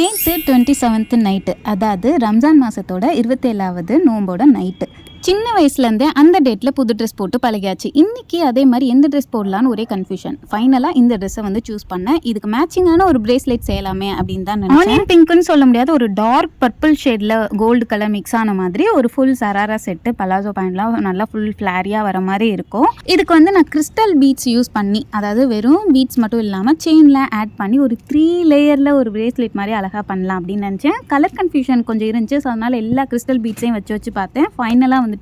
நேற்று 27th night, அதாவது ரம்ஜான் மாதத்தோட 27வது நோம்போட நைட்டு. சின்ன வயசுலேருந்தே அந்த டேட்டில் புது ட்ரெஸ் போட்டு பழகியாச்சு. இன்றைக்கி அதே மாதிரி எந்த ட்ரெஸ் போடலான்னு ஒரே கன்ஃபியூஷன். ஃபைனலாக இந்த ட்ரெஸ்ஸை வந்து சூஸ் பண்ணேன். இதுக்கு மேட்சிங்கான ஒரு பிரேஸ்லெட் செய்யலாமே அப்படின்னு தான் நினைச்சேன். ஆனியன் பிங்க்குன்னு சொல்ல முடியாது, ஒரு டார்க் பர்பிள் ஷேடில் கோல்டு கலர் மிக்ஸ் ஆன மாதிரி ஒரு ஃபுல் சராரா செட்டு, பலாசோ பேண்ட்லாம் நல்லா ஃபுல் ஃப்ளாரியாக வர மாதிரி இருக்கும். இதுக்கு வந்து நான் கிறிஸ்டல் பீட்ஸ் யூஸ் பண்ணி, அதாவது வெறும் பீட்ஸ் மட்டும் இல்லாமல் செயினில் ஆட் பண்ணி ஒரு 3 லேயரில் ஒரு பிரேஸ்லெட் மாதிரி அழகாக பண்ணலாம் அப்படின்னு நினச்சேன். கலர் கன்ஃபியூஷன் கொஞ்சம் இருந்துச்சு. ஸோ அதனால் எல்லா கிறிஸ்டல் பீட்ஸையும் வச்சு பார்த்தேன். ஃபைனலாக வந்துட்டு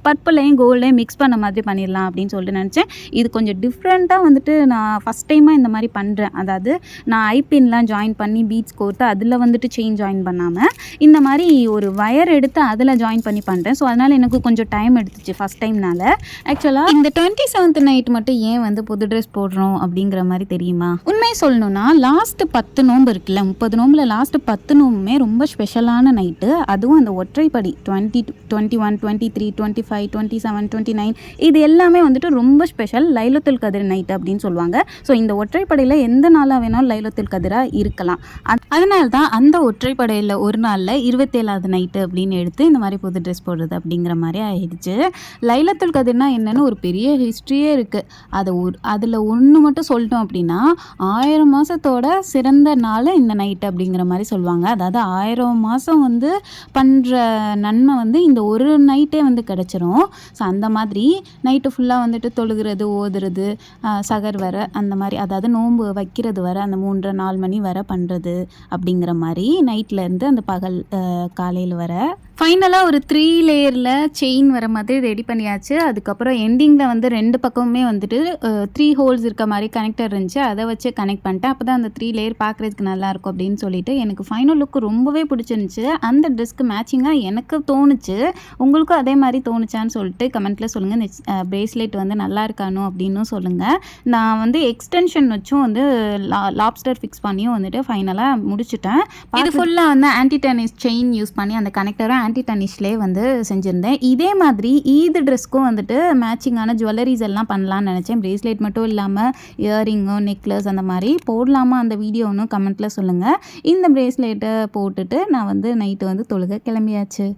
பர்பிளையும் கோல்டையும் மிக்ஸ் பண்ண மாதிரி பண்ணிடலாம் அப்படின்னு சொல்லிட்டு நினச்சேன். இது கொஞ்சம் டிஃப்ரெண்ட்டாக வந்துட்டு நான் ஃபஸ்ட் டைமாக இந்த மாதிரி பண்ணுறேன். அதாவது நான் ஐபின்லாம் ஜாயின் பண்ணி பீட்ஸ் கோர்த்து அதில் வந்துட்டு செயின் ஜாயின் பண்ணாமல் இந்த மாதிரி ஒரு வயர் எடுத்து அதில் ஜாயின் பண்ணி பண்ணுறேன். ஸோ அதனால் எனக்கு கொஞ்சம் டைம் எடுத்துச்சு ஃபஸ்ட் டைம்னால. ஆக்சுவலாக இந்த 27th நைட் மட்டும் ஏன் வந்து புது ட்ரெஸ் போடுறோம் அப்படிங்கிற மாதிரி தெரியுமா? உண்மையை சொல்லணும்னா லாஸ்ட்டு 10 நோம்பு இருக்குல்ல, 30 நோம்பில் லாஸ்ட்டு 10 நோம்புமே ரொம்ப ஸ்பெஷலான நைட்டு. அதுவும் அந்த ஒற்றைப்படி 20, 21, 23, 25, 27, 29 இது எல்லாமே வந்துட்டு ரொம்ப ஸ்பெஷல். லைலத்துல் கதிர் நைட் அப்படின்னு சொல்லுவாங்க. ஸோ இந்த ஒற்றைப்படையில் எந்த நாளாக வேணாலும் லைலத்துல் கதிராக இருக்கலாம். அதனால தான் அந்த ஒற்றைப்படையில் ஒரு நாளில் 27வது நைட்டு அப்படின்னு எடுத்து இந்த மாதிரி புது ட்ரெஸ் போடுறது அப்படிங்கிற மாதிரி ஆயிடுச்சு. லைலத்துல் கதிர்னா என்னென்னு ஒரு பெரிய ஹிஸ்ட்ரியே இருக்குது. அதில் ஒன்று மட்டும் சொல்லிட்டோம் அப்படின்னா 1000 மாதத்தோட சிறந்த நாள் இந்த நைட்டு அப்படிங்கிற மாதிரி சொல்லுவாங்க. அதாவது 1000 மாதம் வந்து பண்ணுற நன்மை வந்து இந்த ஒரு நைட்டே வந்து கிடச்சிரும். ஸோ அந்த மாதிரி நைட்டு ஃபுல்லாக வந்துட்டு தொழுகிறது, ஓதுறது, சகர் வர அந்த மாதிரி, அதாவது நோன்பு வைக்கிறது வர அந்த 3-4 மணி வர பண்ணுறது அப்படிங்கிற மாதிரி நைட்லேருந்து அந்த பகல் காலையில் வர ஃபைனலாக ஒரு 3 லேயரில் செயின் வர மாதிரி ரெடி பண்ணியாச்சு. அதுக்கப்புறம் எண்டிங்கில் வந்து 2 பக்கமுமே வந்துட்டு 3 ஹோல்ஸ் இருக்க மாதிரி கனெக்டர் இருந்துச்சு. அதை வச்சு கனெக்ட் பண்ணிட்டேன். அப்போ தான் அந்த 3 லேயர் பார்க்குறதுக்கு நல்லாயிருக்கும் அப்படின்னு சொல்லிட்டு எனக்கு ஃபைனல் லுக் ரொம்பவே பிடிச்சிருந்துச்சு. அந்த ட்ரெஸ்க்கு மேட்சிங்காக எனக்கு தோணுச்சு. உங்களுக்கும் அதே மாதிரி தோணுச்சான்னு சொல்லிட்டு கமெண்ட்டில் சொல்லுங்கள். பிரேஸ்லெட் வந்து நல்லா இருக்கானோ அப்படின்னு சொல்லுங்கள். நான் வந்து எக்ஸ்டென்ஷன் வச்சும் வந்து லாப்ஸ்டர் ஃபிக்ஸ் பண்ணியும் வந்துட்டு ஃபைனலாக முடிச்சுட்டேன். இது ஃபுல்லாக வந்து ஆன்டி டென்னிஸ் செயின் யூஸ் பண்ணி அந்த கனெக்டரும் ஆன்டி டென்னிஸ்லேயே வந்து செஞ்சுருந்தேன். இதே மாதிரி ஈது ட்ரெஸ்க்கும் வந்துட்டு மேட்சிங்கான ஜுவல்லரிஸ் எல்லாம் பண்ணலான்னு நினச்சேன். பிரேஸ்லெட் மட்டும் இல்லாமல் இயரிங்கோ, நெக்லஸ் அந்த மாதிரி போடலாமா அந்த வீடியோன்னு கமெண்ட்டில் சொல்லுங்கள். இந்த பிரேஸ்லெட்டை போட்டுட்டு நான் வந்து நைட்டு வந்து தொழுக கிளம்பியாச்சு.